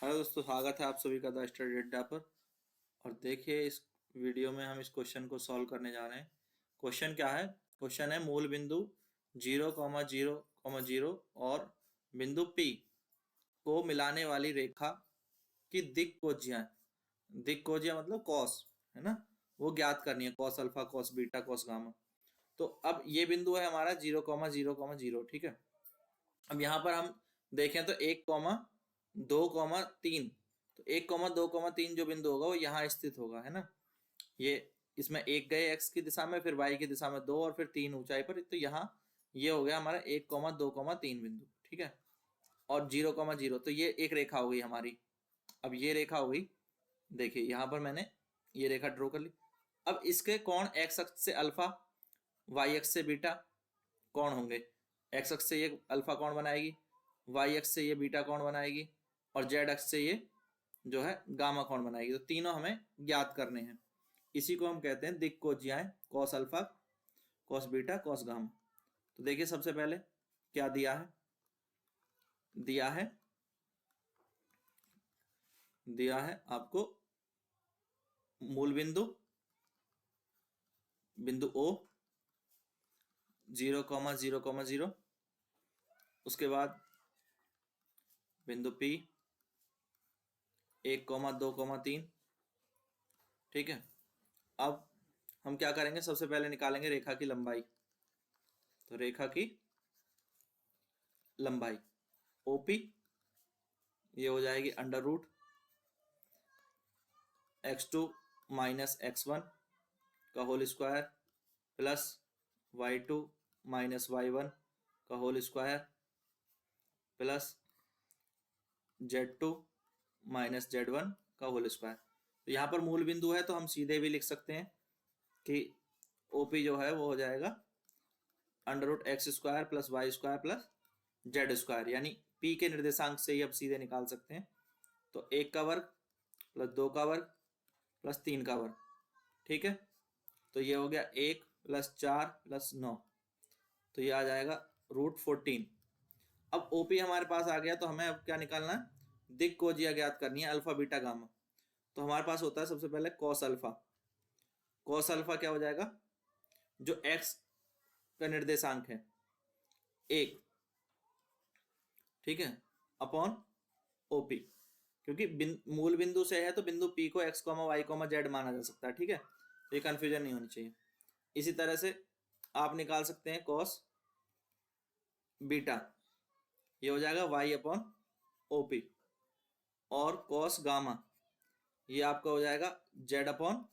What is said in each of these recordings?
Hello दोस्तों, स्वागत है आप सभी का द स्टडी अड्डा पर। और देखिए, इस वीडियो में हम इस क्वेश्चन को सॉल्व करने जा रहे हैं। क्वेश्चन क्या है? क्वेश्चन है मूल बिंदु 0,0,0 और बिंदु P को मिलाने वाली रेखा की दिक् कोजियां मतलब कॉस, है ना, वो ज्ञात करनी है। Cos alpha, cos beta, cos gamma. तो अब ये बिंदु है हमारा 0,0,0। ठीक है। अब यहाँ पर हम देखें तो 1,2,3, तो 1,2,3 जो बिंदु होगा वो यहाँ स्थित होगा, है ना। ये इसमें एक गए एक्स की दिशा में, फिर वाई की दिशा में 2 और फिर 3 ऊंचाई पर। तो यहाँ ये हो गया हमारा 1,2,3 बिंदु। ठीक है। और 0,0, तो ये एक रेखा हो गई हमारी। अब ये रेखा हो गई, देखिए यहाँ पर मैंने ये रेखा ड्रॉ कर ली। अब इसके कोण एक्स अक्ष से अल्फा, वाई अक्ष से बीटा कोण होंगे। एक्स अक्ष से ये अल्फा कोण बनाएगी, वाई अक्ष से ये बीटा कोण बनाएगी, और जेड अक्ष से ये जो है गामा कोण बनाएगी। तो तीनों हमें ज्ञात करने हैं। इसी को हम कहते हैं दिक् कोजियाएं, cos alpha, cos beta, cos gamma. तो देखिए सबसे पहले क्या दिया है। दिया है आपको मूल बिंदु O 0,0,0, उसके बाद बिंदु P 1,2,3। ठीक है। अब हम क्या करेंगे, सबसे पहले निकालेंगे रेखा की लंबाई। तो रेखा की लंबाई OP ये हो जाएगी √x2 - x1 का whole square plus y2 - y1 का whole square plus z2 - z1 का होल स्क्वायर। तो यहाँ पर मूल बिंदु है तो हम सीधे भी लिख सकते हैं कि OP जो है वो हो जाएगा √x² + y² + z², यानी P के निर्देशांक से ही अब सीधे निकाल सकते हैं। तो 1 का वर्ग प्लस 2 का वर्ग प्लस 3 का वर्ग। ठीक है। तो ये हो गया 1 + 4 + 9, तो ये आ जाएगा √14। अब OP हमारे पास आ गया, तो हमें अब क्या निकालना है, दिक् कोजिया ज्ञात करनी है, अल्फा बीटा गामा। तो हमारे पास होता है सबसे पहले कॉस अल्फा। कॉस अल्फा क्या हो जाएगा, जो x का निर्देशांक है 1, ठीक है, अपॉन OP। क्योंकि मूल बिंदु से है तो बिंदु P को x, y, z माना जा सकता है। ठीक है। तो ये कंफ्यूजन नहीं होनी चाहिए। इसी तरह से आप निकाल सकते हैं कॉस बीटा, ये हो जाएगा y अपॉन OP, और कॉस गामा ये आपका हो जाएगा z अपॉन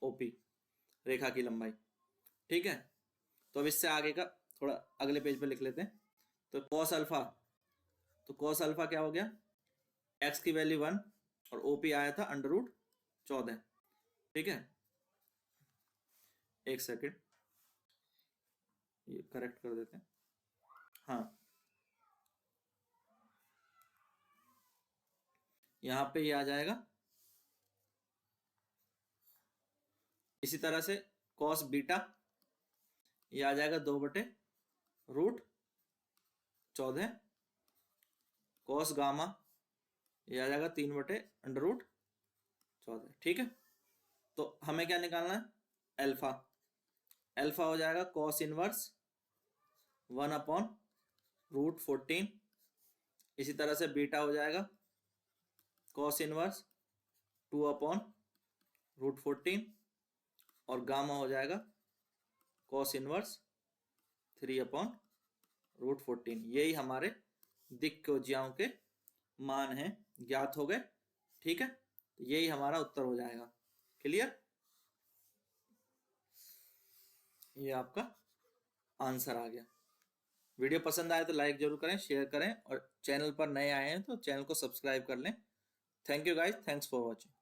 OP, रेखा की लंबाई। ठीक है। तो अब इससे आगे का थोड़ा अगले पेज पे लिख लेते हैं। तो कॉस अल्फा क्या हो गया, x की वैल्यू 1 और OP आया था √14। ठीक है। एक सेकेंड, ये करेक्ट कर देते हैं। हाँ, यहां पे ये आ जाएगा। इसी तरह से कॉस बीटा ये आ जाएगा 2/√14। कॉस गामा ये आ जाएगा 3/√14। ठीक है। तो हमें क्या निकालना है, अल्फा हो जाएगा कॉस इनवर्स 1/√14। इसी तरह से बीटा हो जाएगा कॉस इनवर्स 2/√14, और गामा हो जाएगा कॉस इनवर्स 3/√14। यही हमारे दिक् कोजियाओं के मान हैं, ज्ञात हो गए। ठीक है। तो यही हमारा उत्तर हो जाएगा। क्लियर, ये आपका आंसर आ गया। वीडियो पसंद आए तो लाइक जरूर करें, शेयर करें, और चैनल पर नए आए हैं तो चैनल को सब्सक्राइब कर लें। Thank you guys, thanks for watching.